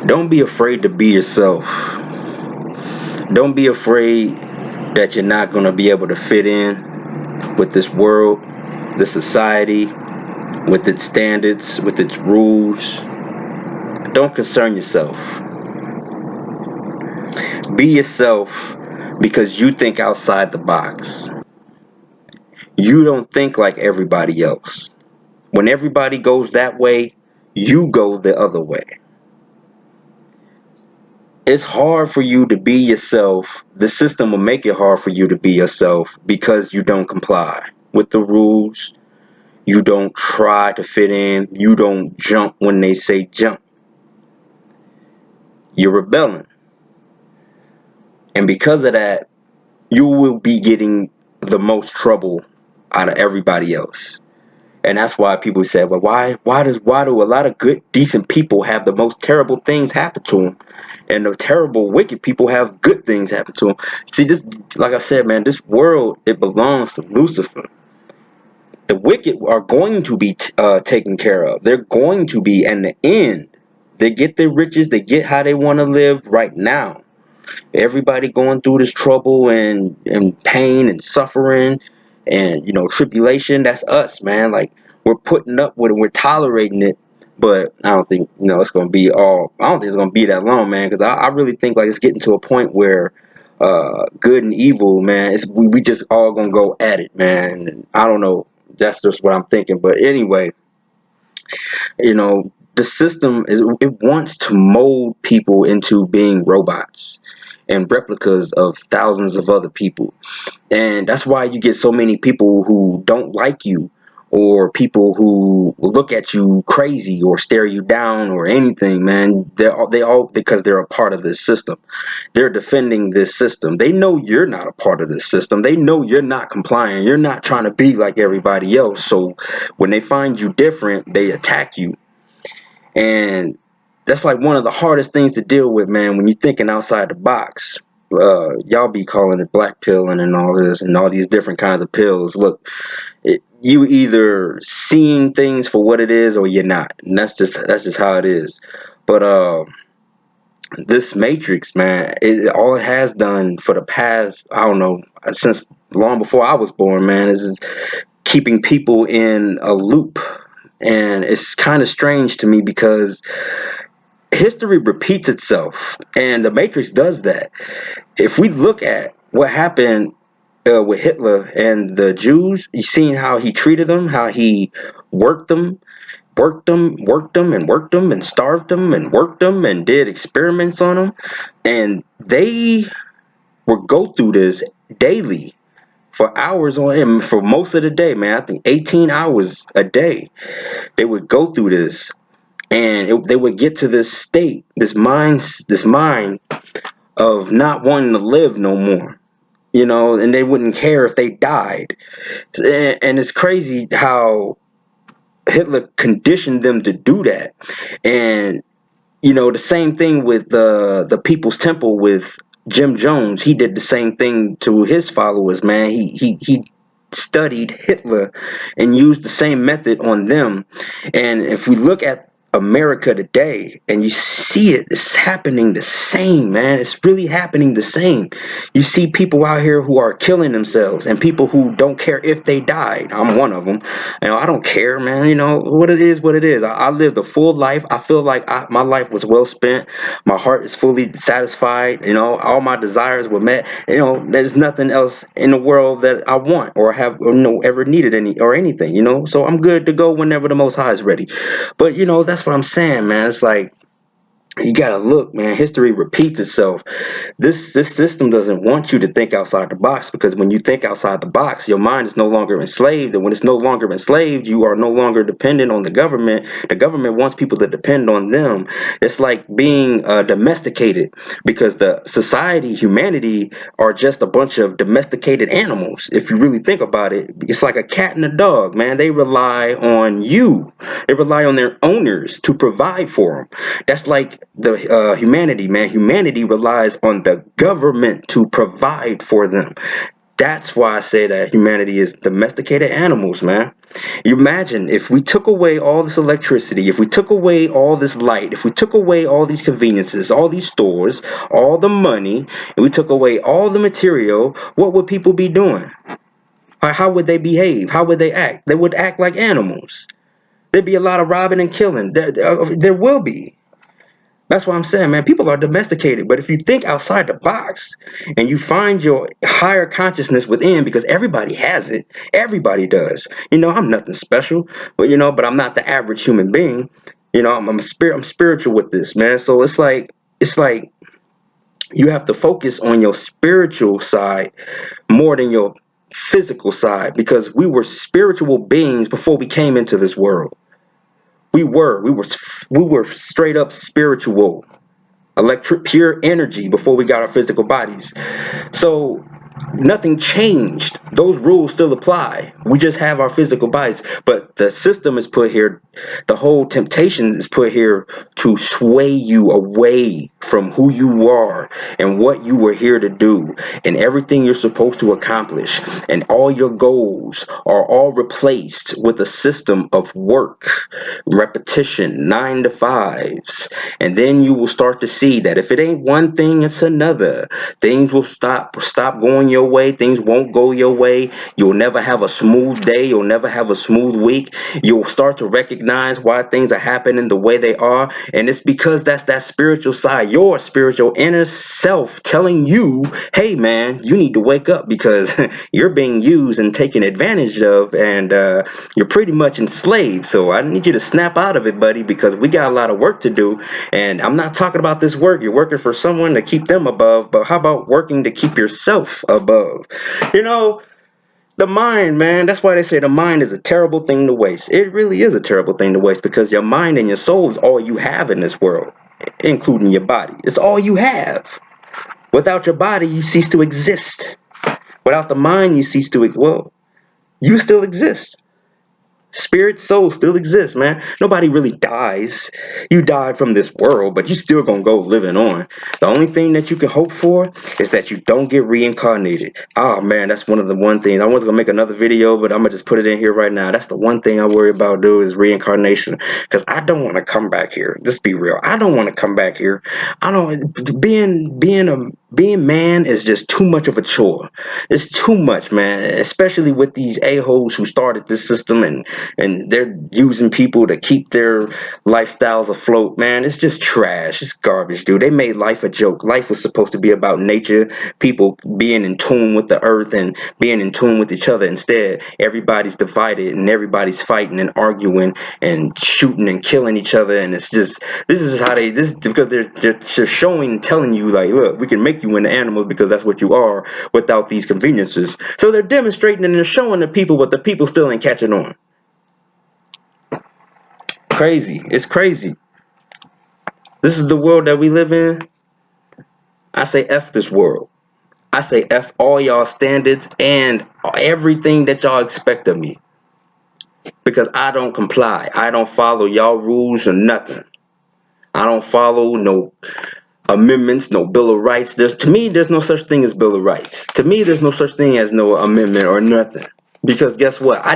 Don't be afraid to be yourself. Don't be afraid that you're not going to be able to fit in with this world, this society, with its standards, with its rules. Don't concern yourself. Be yourself because you think outside the box. You don't think like everybody else. When everybody goes that way, you go the other way. It's hard for you to be yourself. The system will make it hard for you to be yourself because you don't comply with the rules. You don't try to fit in. You don't jump when they say jump. You're rebelling. And because of that, you will be getting the most trouble out of everybody else. And that's why people say, well, why do a lot of good, decent people have the most terrible things happen to them? And the terrible, wicked people have good things happen to them. See, this, like I said, man, this world, it belongs to Lucifer. The wicked are going to be taken care of. They're going to be, in the end, they get their riches, they get how they want to live right now. Everybody going through this trouble and pain and suffering and, tribulation, that's us, man. Like, we're putting up with it, we're tolerating it. But I don't think, it's going to be all, I don't think it's going to be that long, man, because I really think, like, it's getting to a point where good and evil, man, we just all going to go at it, man. And I don't know. That's just what I'm thinking. But anyway, the system it wants to mold people into being robots and replicas of thousands of other people. And that's why you get so many people who don't like you, or people who look at you crazy or stare you down or anything, man. They all because they're a part of this system. They're defending this system. They know you're not a part of this system. They know you're not complying. You're not trying to be like everybody else. So when they find you different, they attack you. And that's like one of the hardest things to deal with, man, when you're thinking outside the box. Y'all be calling it black pilling and all this and all these different kinds of pills. Look, you either seeing things for what it is or you're not. And that's just how it is. But this matrix, man, all it has done for the past, I don't know, since long before I was born, man, is keeping people in a loop. And it's kind of strange to me because history repeats itself, and the Matrix does that. If we look at what happened with Hitler and the Jews, you seen how he treated them, how he worked them, and worked them, and starved them, and worked them, and did experiments on them, and they would go through this daily for hours on him for most of the day, man. I think 18 hours a day. They would go through this, and they would get to this state, this mind of not wanting to live no more, and they wouldn't care if they died. And it's crazy how Hitler conditioned them to do that. And the same thing with the People's Temple with Jim Jones. He did the same thing to his followers, man. He studied Hitler and used the same method on them. And if we look at America today and you see it's happening the same, man. It's really happening the same. You see people out here who are killing themselves and people who don't care if they died. I'm one of them. I don't care, man. What it is, what it is. I lived a full life. I feel like my life was well spent. My heart is fully satisfied. All my desires were met. There's nothing else in the world that I want or have ever needed anything. So I'm good to go whenever the Most High is ready. But that's what I'm saying, man. It's like, you gotta look, man. History repeats itself. This system doesn't want you to think outside the box, because when you think outside the box, your mind is no longer enslaved, and when it's no longer enslaved, you are no longer dependent on the government. The government wants people to depend on them. It's like being domesticated, because the society, humanity, are just a bunch of domesticated animals. If you really think about it, it's like a cat and a dog, man. They rely on you. They rely on their owners to provide for them. That's like the humanity, man. Humanity relies on the government to provide for them. That's why I say that humanity is domesticated animals, man. You imagine if we took away all this electricity, if we took away all this light, if we took away all these conveniences, all these stores, all the money, and we took away all the material, what would people be doing? How would they behave? How would they act? They would act like animals. There'd be a lot of robbing and killing. There will be. That's what I'm saying, man. People are domesticated, but if you think outside the box and you find your higher consciousness within, because everybody has it, everybody does. I'm nothing special, but I'm not the average human being. I'm a spirit. I'm spiritual with this, man. So it's like you have to focus on your spiritual side more than your physical side, because we were spiritual beings before we came into this world. We were straight up spiritual, electric, pure energy before we got our physical bodies. So nothing changed. Those rules still apply. We just have our physical bodies, but the system is put here. The whole temptation is put here to sway you away from who you are and what you were here to do and everything you're supposed to accomplish. And all your goals are all replaced with a system of work, repetition, 9 to 5s. And then you will start to see that if it ain't one thing, it's another. Things will stop going your way. Things won't go your way. You'll never have a smooth day. You'll never have a smooth week. You'll start to recognize why things are happening the way they are. And it's because that's that spiritual side, your spiritual inner self telling you, hey man, you need to wake up because you're being used and taken advantage of, and you're pretty much enslaved. So I need you to snap out of it, buddy, because we got a lot of work to do. And I'm not talking about this work. You're working for someone to keep them above, but how about working to keep yourself above? The mind, man, that's why they say the mind is a terrible thing to waste. It really is a terrible thing to waste, because your mind and your soul is all you have in this world, including your body. It's all you have. Without your body, you cease to exist. Without the mind, you cease to, you still exist. Spirit, soul still exists, man. Nobody really dies. You die from this world, but you still gonna go living on. The only thing that you can hope for is that you don't get reincarnated. Oh man, that's one thing. I was gonna make another video, but I'm gonna just put it in here right now. That's the one thing I worry about, dude, is reincarnation. Because I don't want to come back here. Just be real. I don't want to come back here. I don't. Being man is just too much of a chore. It's too much, man. Especially with these a-holes who started this system, and they're using people to keep their lifestyles afloat, man. It's just trash. It's garbage, dude. They made life a joke. Life was supposed to be about nature, people being in tune with the earth and being in tune with each other. Instead, everybody's divided and everybody's fighting and arguing and shooting and killing each other. And it's just, this is how because they're showing, telling you, like, look, we can make you into animals because that's what you are without these conveniences. So they're demonstrating and they're showing the people, but the people still ain't catching on. Crazy. It's crazy. This is the world that we live in. I say F this world. I say F all y'all standards and everything that y'all expect of me. Because I don't comply. I don't follow y'all rules or nothing. I don't follow no amendments, no Bill of Rights. To me, there's no such thing as Bill of Rights. To me, there's no such thing as no amendment or nothing. Because guess what? I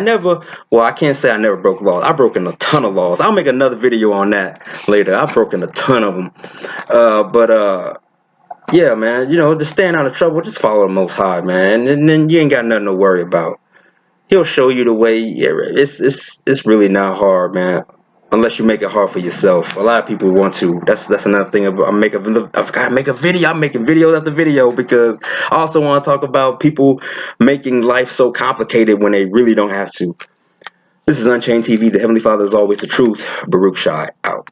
can't say I never broke laws. I've broken a ton of laws. I'll make another video on that later. I've broken a ton of them. Yeah, man, just staying out of trouble, just follow the Most High, man. And then you ain't got nothing to worry about. He'll show you the way. Yeah, it's really not hard, man. Unless you make it hard for yourself. A lot of people want to. That's another thing. I've got to make a video. I'm making video after video because I also want to talk about people making life so complicated when they really don't have to. This is Unchained TV. The Heavenly Father is always the truth. Baruch Shai out.